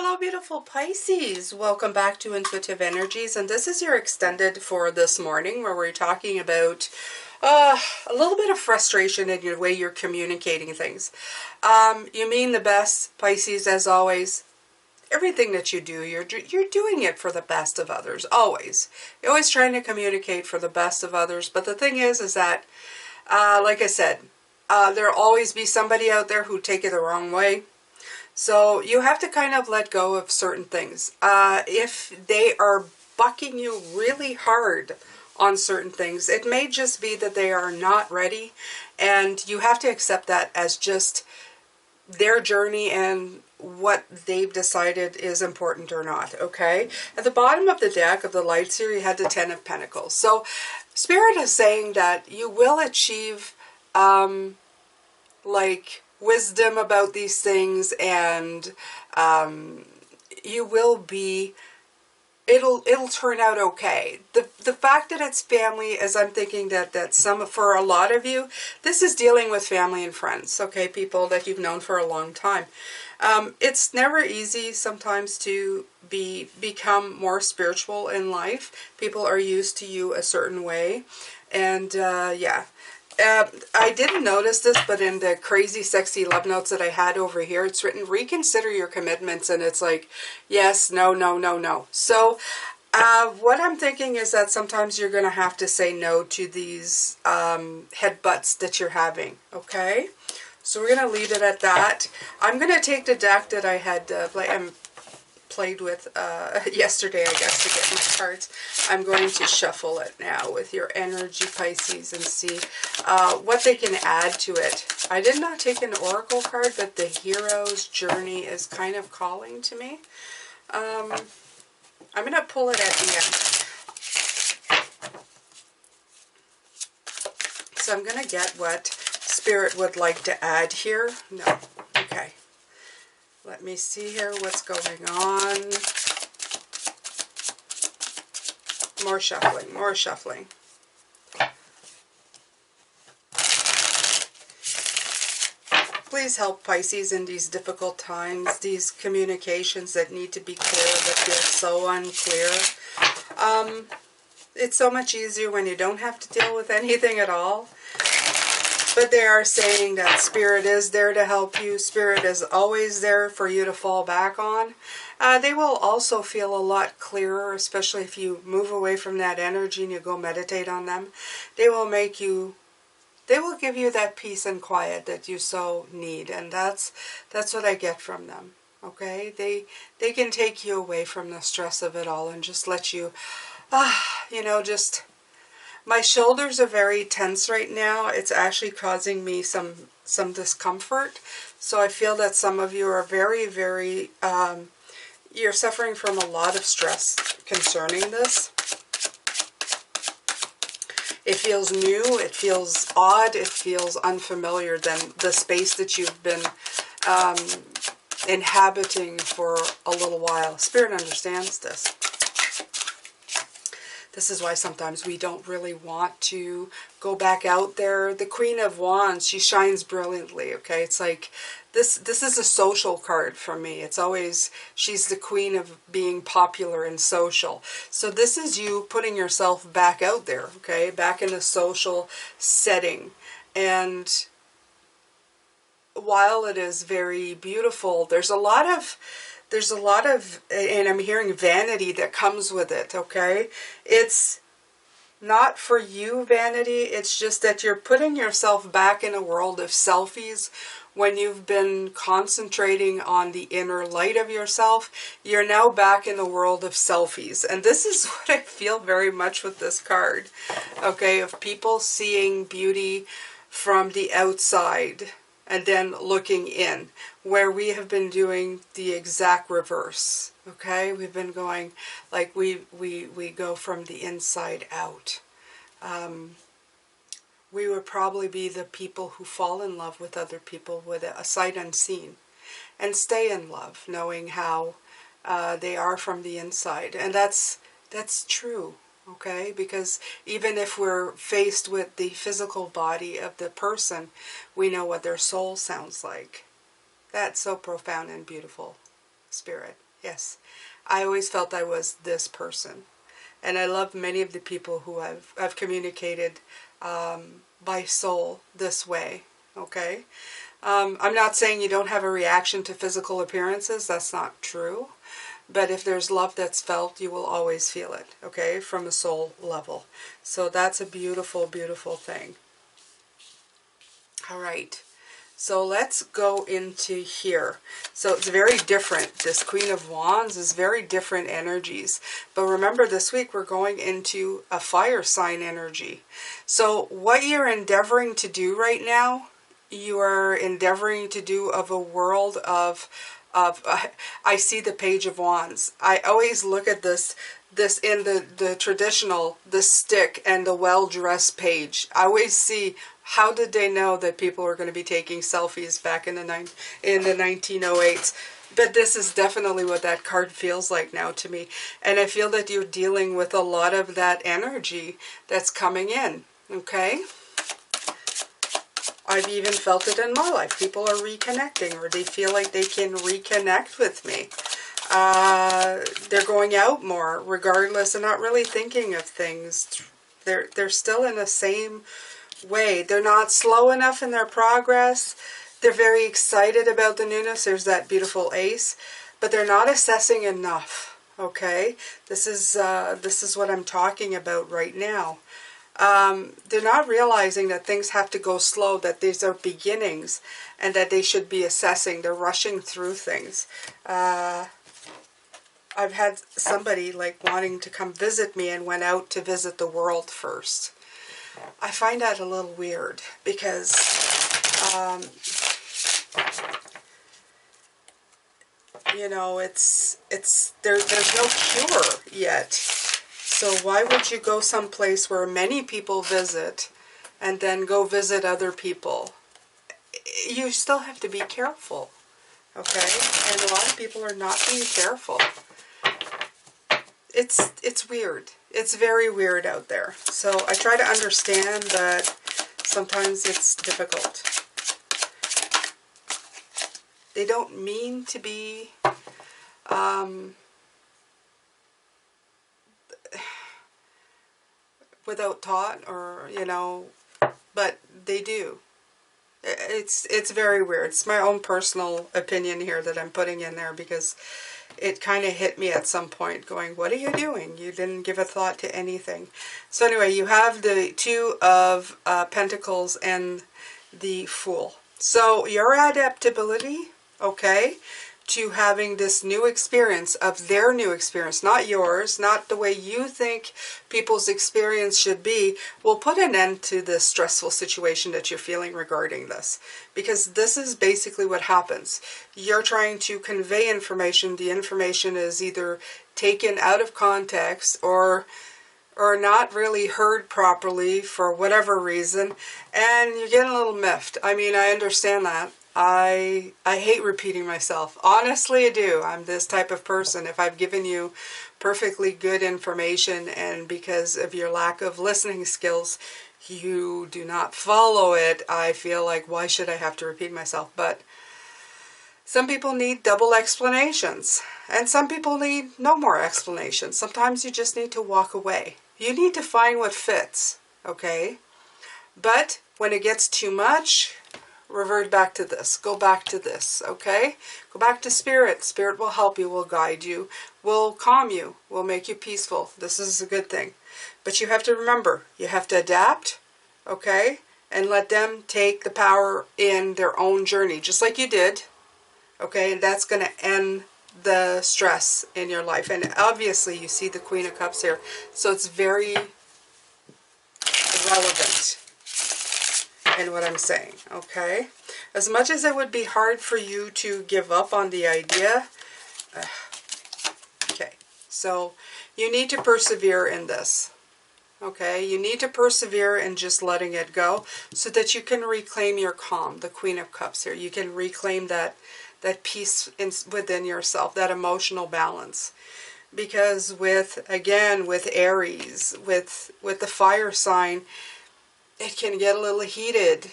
Hello, beautiful Pisces. Welcome back to Intuitive Energies, and this is your extended for this morning where we're talking about a little bit of frustration in your way you're communicating things. You mean the best, Pisces, as always. Everything that you do, you're doing it for the best of others, always. You're always trying to communicate for the best of others, but the thing is that, like I said, there'll always be somebody out there who take it the wrong way. So you have to kind of let go of certain things. If they are bucking you really hard on certain things, it may just be that they are not ready, and you have to accept that as just their journey and what they've decided is important or not, okay? At the bottom of the deck of the Lights here, you had the Ten of Pentacles. So Spirit is saying that you will achieve like wisdom about these things, and you will be, it'll turn out okay. The fact that it's family is, I'm thinking that for a lot of you, this is dealing with family and friends, okay, people that you've known for a long time. It's never easy sometimes to become more spiritual in life. People are used to you a certain way, and yeah. I didn't notice this, but in the crazy sexy love notes that I had over here, it's written, reconsider your commitments, and it's like, yes, no, no, no, no. So what I'm thinking is that sometimes you're going to have to say no to these headbutts that you're having, okay? So we're going to leave it at that. I'm going to take the deck that I had played with yesterday, I guess, to get my cards. I'm going to shuffle it now with your energy, Pisces, and see what they can add to it. I did not take an oracle card, but the hero's journey is kind of calling to me. I'm going to pull it at the end. So I'm going to get what Spirit would like to add here. No. Okay. Let me see here what's going on. More shuffling, more shuffling. Please help Pisces in these difficult times, these communications that need to be clear but feel so unclear. It's so much easier when you don't have to deal with anything at all. But they are saying that Spirit is there to help you. Spirit is always there for you to fall back on. They will also feel a lot clearer, especially if you move away from that energy and you go meditate on them. They will make you, they will give you that peace and quiet that you so need. And that's what I get from them. Okay? They can take you away from the stress of it all and just let you, you know, just... My shoulders are very tense right now. It's actually causing me some discomfort. So I feel that some of you are very, very, you're suffering from a lot of stress concerning this. It feels new, it feels odd, it feels unfamiliar than the space that you've been inhabiting for a little while. Spirit understands this. This is why sometimes we don't really want to go back out there. The Queen of Wands, she shines brilliantly, okay? It's like, this is a social card for me. It's always, she's the queen of being popular and social. So this is you putting yourself back out there, okay? Back in a social setting. And while it is very beautiful, there's a lot of, and I'm hearing vanity that comes with it, okay? It's not for you, vanity. It's just that you're putting yourself back in a world of selfies when you've been concentrating on the inner light of yourself. You're now back in the world of selfies. And this is what I feel very much with this card, okay? Of people seeing beauty from the outside and then looking in, where we have been doing the exact reverse, okay? We've been going, like, we go from the inside out. We would probably be the people who fall in love with other people with a sight unseen, and stay in love, knowing how they are from the inside. And that's true, okay? Because even if we're faced with the physical body of the person, we know what their soul sounds like. That's so profound and beautiful, Spirit. Yes. I always felt I was this person. And I love many of the people who I've communicated by soul this way. Okay? I'm not saying you don't have a reaction to physical appearances. That's not true. But if there's love that's felt, you will always feel it, okay, from a soul level. So that's a beautiful, beautiful thing. All right. So let's go into here. So it's very different. This Queen of Wands is very different energies. But remember, this week we're going into a fire sign energy. So what you're endeavoring to do right now, you are endeavoring to do of a world of I see the Page of Wands. I always look at this in the traditional, the stick and the well-dressed page. I always see, how did they know that people were going to be taking selfies back in the 1908s? But this is definitely what that card feels like now to me. And I feel that you're dealing with a lot of that energy that's coming in, okay? I've even felt it in my life. People are reconnecting, or they feel like they can reconnect with me. They're going out more, regardless, and not really thinking of things. They're still in the same way. They're not slow enough in their progress. They're very excited about the newness. There's that beautiful ace, but they're not assessing enough. Okay, this is what I'm talking about right now. They're not realizing that things have to go slow, that these are beginnings, and that they should be assessing. They're rushing through things. I've had somebody like wanting to come visit me and went out to visit the world first. I find that a little weird because you know, there's no cure yet. So why would you go someplace where many people visit and then go visit other people? You still have to be careful, okay? And a lot of people are not being careful. It's weird. It's very weird out there. So I try to understand that sometimes it's difficult. They don't mean to be without thought, or, you know, but they do. It's very weird. It's my own personal opinion here that I'm putting in there, because it kind of hit me at some point going, what are you doing? You didn't give a thought to anything. So anyway, you have the Two of Pentacles and the Fool. So your adaptability, okay, to having this new experience of their new experience, not yours, not the way you think people's experience should be, will put an end to the stressful situation that you're feeling regarding this. Because this is basically what happens. You're trying to convey information. The information is either taken out of context or not really heard properly for whatever reason, and you're getting a little miffed. I mean, I understand that. I hate repeating myself. Honestly, I do. I'm this type of person. If I've given you perfectly good information and because of your lack of listening skills, you do not follow it, I feel like, why should I have to repeat myself? But some people need double explanations, and some people need no more explanations. Sometimes you just need to walk away. You need to find what fits, okay? But when it gets too much, revert back to this. Go back to this, okay? Go back to Spirit. Spirit will help you, will guide you, will calm you, will make you peaceful. This is a good thing. But you have to remember, you have to adapt, okay? And let them take the power in their own journey, just like you did, okay? And that's going to end the stress in your life. And obviously, you see the Queen of Cups here. So it's very relevant in what I'm saying, okay? As much as it would be hard for you to give up on the idea, okay, so you need to persevere in this, okay? You need to persevere in just letting it go so that you can reclaim your calm, the Queen of Cups here. You can reclaim that peace within yourself, that emotional balance. Because with Aries, with the fire sign, it can get a little heated.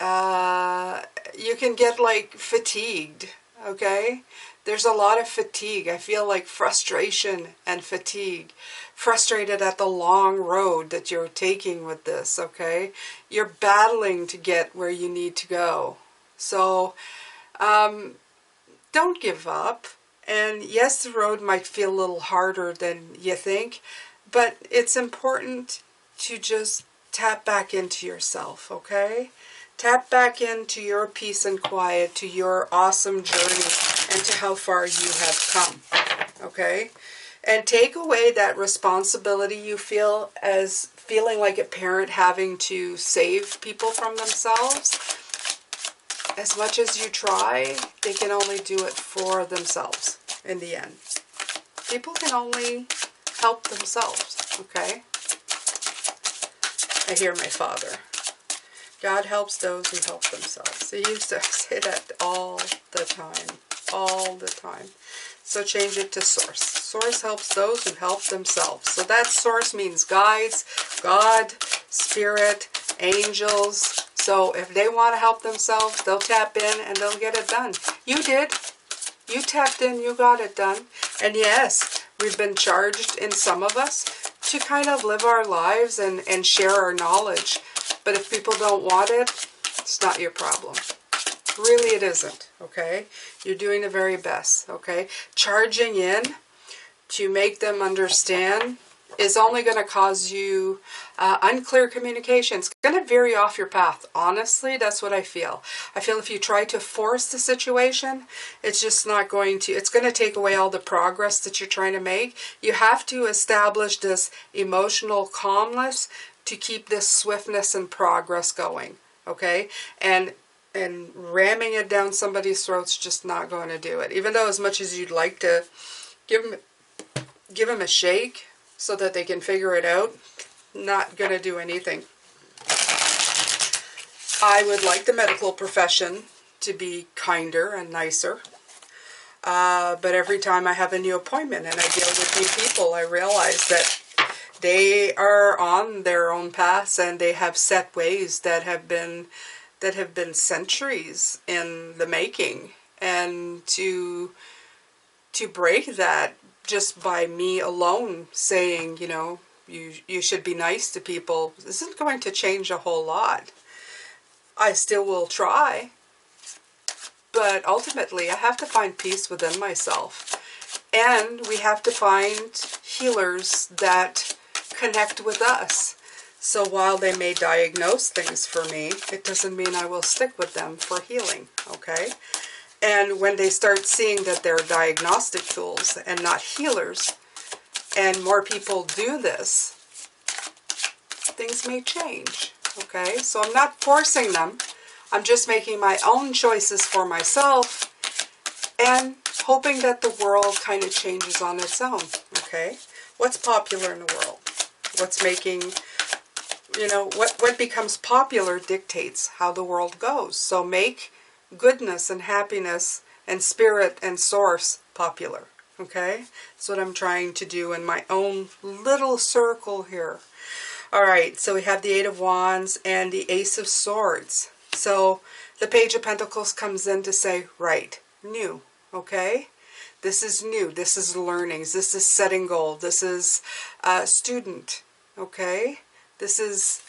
You can get like fatigued, okay? There's a lot of fatigue. I feel like frustration and fatigue. Frustrated at the long road that you're taking with this, okay? You're battling to get where you need to go. So, don't give up. And yes, the road might feel a little harder than you think, but it's important to just tap back into yourself, okay? Tap back into your peace and quiet, to your awesome journey, and to how far you have come, okay? And take away that responsibility you feel as feeling like a parent having to save people from themselves. As much as you try, they can only do it for themselves in the end. People can only help themselves, okay? I hear my father. God helps those who help themselves. He used to say that all the time. All the time. So change it to source. Source helps those who help themselves. So that source means guides, God, spirit, angels. So if they want to help themselves, they'll tap in and they'll get it done. You did. You tapped in, you got it done. And yes, we've been charged in some of us to kind of live our lives and share our knowledge. But if people don't want it, it's not your problem. Really, it isn't, okay? You're doing the very best, okay? Charging in to make them understand is only going to cause you unclear communication. It's going to veer you off your path. Honestly, that's what I feel. I feel if you try to force the situation, it's just not going to, it's going to take away all the progress that you're trying to make. You have to establish this emotional calmness to keep this swiftness and progress going, okay? And ramming it down somebody's throat's just not going to do it. Even though as much as you'd like to give them a shake so that they can figure it out, not going to do anything. I would like the medical profession to be kinder and nicer. But every time I have a new appointment and I deal with new people, I realize that they are on their own paths and they have set ways that have been centuries in the making. And to break that just by me alone saying, you know, you should be nice to people isn't going to change a whole lot. I still will try, but ultimately I have to find peace within myself. And we have to find healers that connect with us. So while they may diagnose things for me, it doesn't mean I will stick with them for healing, okay? And when they start seeing that they're diagnostic tools and not healers, and more people do this, things may change, okay? So I'm not forcing them. I'm just making my own choices for myself and hoping that the world kind of changes on its own, okay? What's popular in the world? What's making, you know, what becomes popular dictates how the world goes. So make goodness and happiness and spirit and source popular, okay? That's what I'm trying to do in my own little circle here. All right, so we have the Eight of Wands and the Ace of Swords. So the Page of Pentacles comes in to say, right, new, okay? This is new. This is learnings. This is setting goals. This is student, okay? This is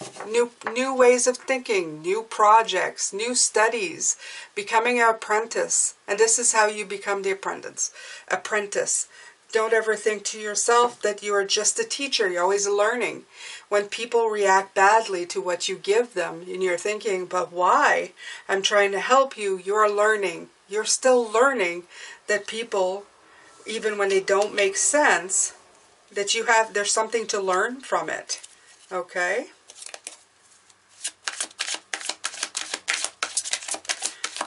new ways of thinking, new projects, new studies, becoming an apprentice. And this is how you become the apprentice. Don't ever think to yourself that you are just a teacher. You're always learning. When people react badly to what you give them, and you're thinking, but why? I'm trying to help you. You're learning. You're still learning that people, even when they don't make sense, that there's something to learn from it. Okay?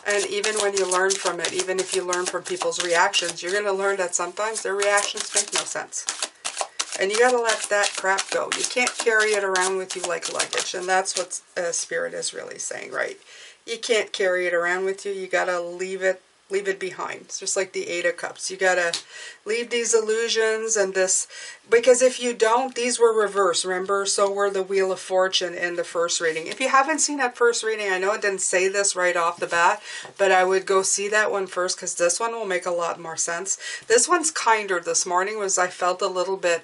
And even when you learn from it, even if you learn from people's reactions, you're going to learn that sometimes their reactions make no sense. And you got to let that crap go. You can't carry it around with you like luggage. And that's what Spirit is really saying, right? You can't carry it around with you. You got to leave it Leave it behind. It's just like the Eight of Cups. You gotta leave these illusions and this, because if you don't, these were reversed, remember? So were the Wheel of Fortune in the first reading. If you haven't seen that first reading, I know it didn't say this right off the bat, but I would go see that one first, because this one will make a lot more sense. This one's kinder this morning, was I felt a little bit,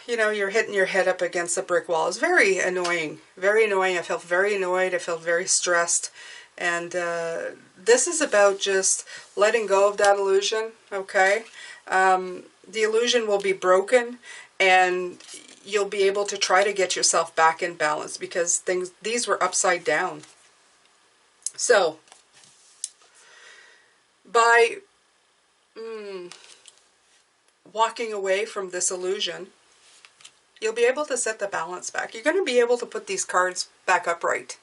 you know, you're hitting your head up against a brick wall. It's very annoying. Very annoying. I felt very annoyed. I felt very stressed. And this is about just letting go of that illusion, okay? The illusion will be broken, and you'll be able to try to get yourself back in balance, because these were upside down. So, by walking away from this illusion, you'll be able to set the balance back. You're going to be able to put these cards back upright.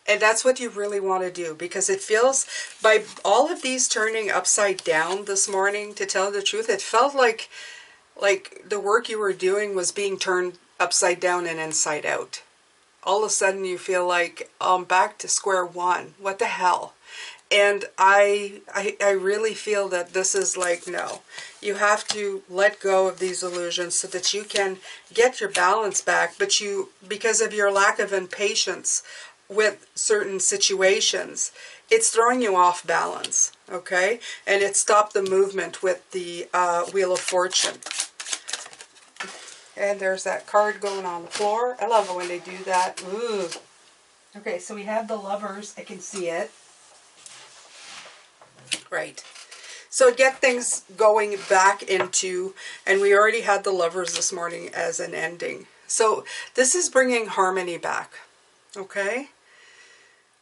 And that's what you really want to do, because it feels, by all of these turning upside down this morning, to tell the truth, it felt like the work you were doing was being turned upside down and inside out. All of a sudden you feel like, I'm back to square one. What the hell? And I really feel that this is like, no. You have to let go of these illusions so that you can get your balance back, but you, because of your lack of impatience with certain situations, it's throwing you off balance, okay? And it stopped the movement with the Wheel of Fortune. And there's that card going on the floor. I love it when they do that. Ooh. Okay, so we have the Lovers. I can see it. Right. So get things going back into, and we already had the Lovers this morning as an ending. So this is bringing harmony back, okay?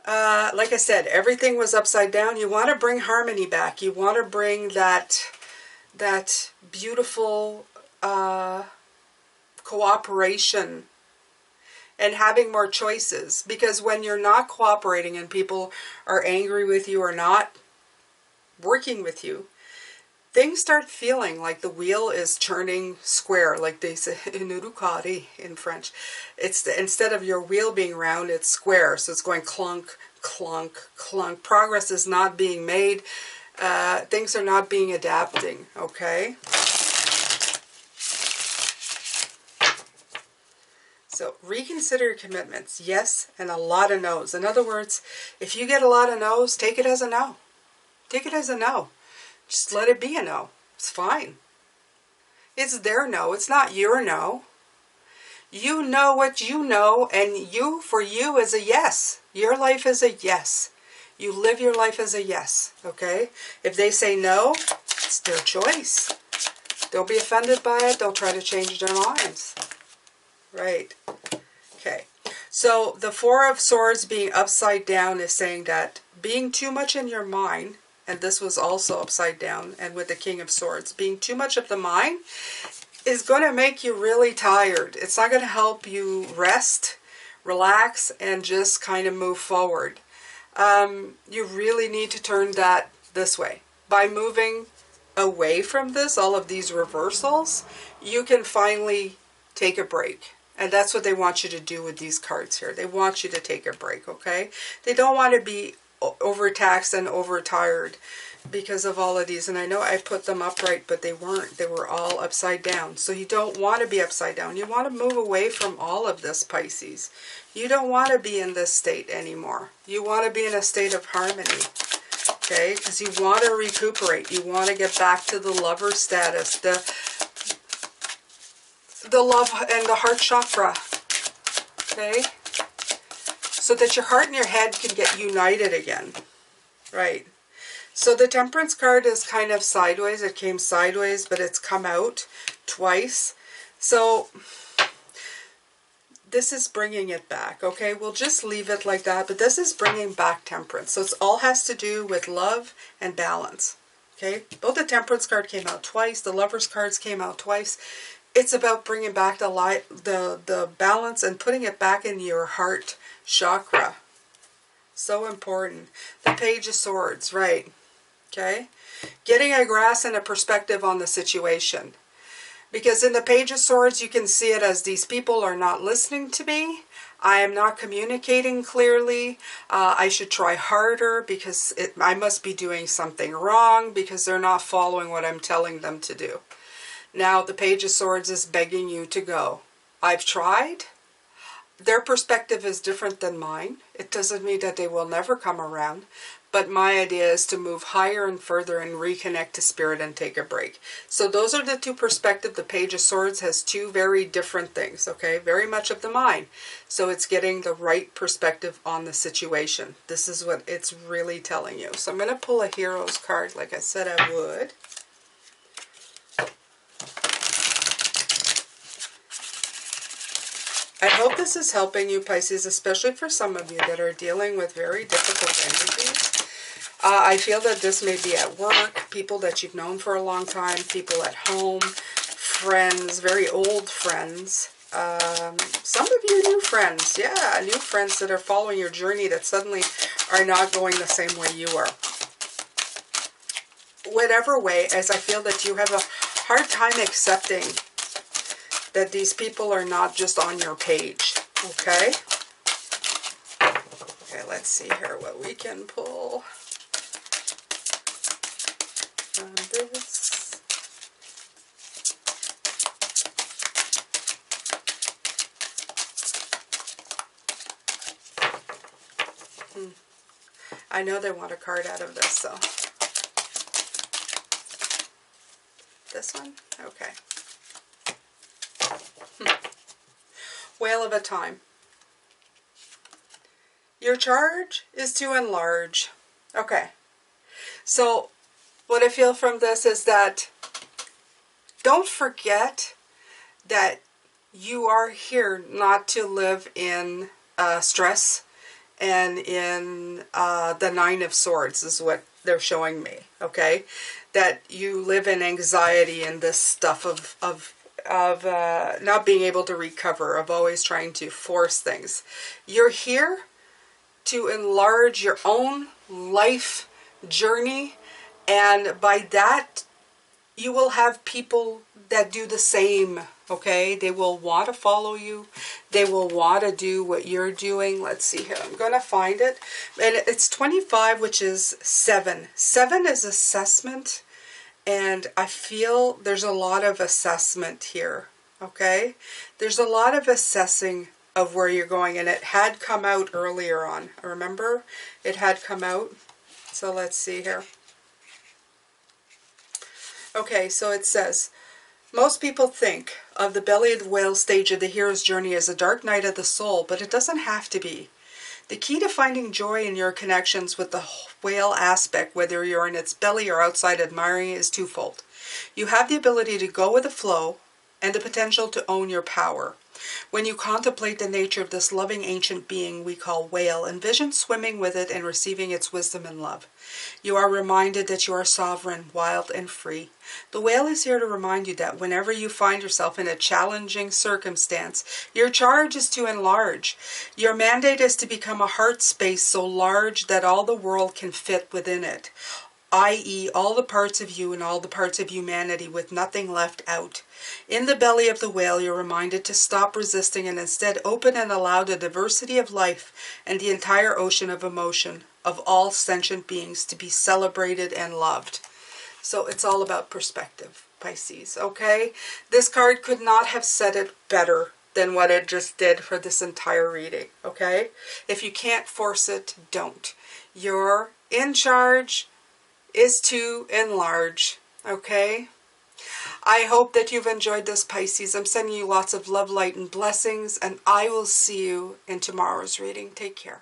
Like I said, everything was upside down. You want to bring harmony back. You want to bring that beautiful cooperation and having more choices. Because when you're not cooperating and people are angry with you or not working with you, things start feeling like the wheel is turning square, like they say in Urukari in French. It's instead of your wheel being round, it's square. So it's going clunk, clunk, clunk. Progress is not being made. Things are not being adapting, okay? So reconsider your commitments. Yes, and a lot of no's. In other words, if you get a lot of no's, take it as a no. Take it as a no. Just let it be a no. It's fine. It's their no. It's not your no. You know what you know, and you, for you, is a yes. Your life is a yes. You live your life as a yes, okay? If they say no, it's their choice. They'll be offended by it. They'll try to change their minds. Right. Okay. So the Four of Swords being upside down is saying that being too much in your mind, and this was also upside down, and with the King of Swords, being too much of the mind is going to make you really tired. It's not going to help you rest, relax, and just kind of move forward. You really need to turn that this way. By moving away from this, all of these reversals, you can finally take a break. And that's what they want you to do with these cards here. They want you to take a break, okay? They don't want to be overtaxed and overtired because of all of these. And I know I put them upright, but they weren't. They were all upside down. So you don't want to be upside down. You want to move away from all of this, Pisces. You don't want to be in this state anymore. You want to be in a state of harmony, okay? Because you want to recuperate. You want to get back to the lover status, the love and the heart chakra, okay? So that your heart and your head can get united again, right? So the Temperance card is kind of sideways. It came sideways, but it's come out twice. So this is bringing it back, okay? We'll just leave it like that, but this is bringing back Temperance. So it all has to do with love and balance, okay? Both the Temperance card came out twice. The Lovers cards came out twice. It's about bringing back the balance and putting it back in your heart chakra. So important. The Page of Swords, right? Okay? Getting a grasp and a perspective on the situation. Because in the Page of Swords, you can see it as these people are not listening to me. I am not communicating clearly. I should try harder because I must be doing something wrong because they're not following what I'm telling them to do. Now the Page of Swords is begging you to go. I've tried. Their perspective is different than mine. It doesn't mean that they will never come around. But my idea is to move higher and further and reconnect to spirit and take a break. So those are the two perspectives. The Page of Swords has two very different things, okay? Very much of the mind. So it's getting the right perspective on the situation. This is what it's really telling you. So I'm going to pull a Hero's card like I said I would. I hope this is helping you, Pisces, especially for some of you that are dealing with very difficult energies. I feel that this may be at work, people that you've known for a long time, people at home, friends, very old friends. Some of you new friends, yeah, new friends that are following your journey that suddenly are not going the same way you are. Whatever way, as I feel that you have a hard time accepting that these people are not just on your page, okay? Okay, let's see here what we can pull from this. I know they want a card out of this, so. This one? Okay. Whale of a Time. Your charge is to enlarge. Okay. So what I feel from this is that don't forget that you are here not to live in stress and in the Nine of Swords is what they're showing me, okay? That you live in anxiety and this stuff of not being able to recover, of always trying to force things. You're here to enlarge your own life journey, and by that you will have people that do the same, okay? They will want to follow you. They will want to do what you're doing. Let's see here. I'm going to find it. And it's 25, which is 7. 7 is assessment. And I feel there's a lot of assessment here, okay? There's a lot of assessing of where you're going. And it had come out earlier on. Remember? It had come out. So let's see here. Okay, so it says, most people think of the belly of the whale stage of the hero's journey as a dark night of the soul, but it doesn't have to be. The key to finding joy in your connections with the whale aspect, whether you're in its belly or outside admiring, is twofold. You have the ability to go with the flow and the potential to own your power. When you contemplate the nature of this loving ancient being we call whale, envision swimming with it and receiving its wisdom and love. You are reminded that you are sovereign, wild, and free. The whale is here to remind you that whenever you find yourself in a challenging circumstance, your charge is to enlarge. Your mandate is to become a heart space so large that all the world can fit within it, i.e. all the parts of you and all the parts of humanity with nothing left out. In the belly of the whale, you're reminded to stop resisting and instead open and allow the diversity of life and the entire ocean of emotion of all sentient beings to be celebrated and loved. So it's all about perspective, Pisces, okay? This card could not have said it better than what it just did for this entire reading, okay? If you can't force it, don't. You're in charge is to enlarge, okay? I hope that you've enjoyed this, Pisces. I'm sending you lots of love, light, and blessings, and I will see you in tomorrow's reading. Take care.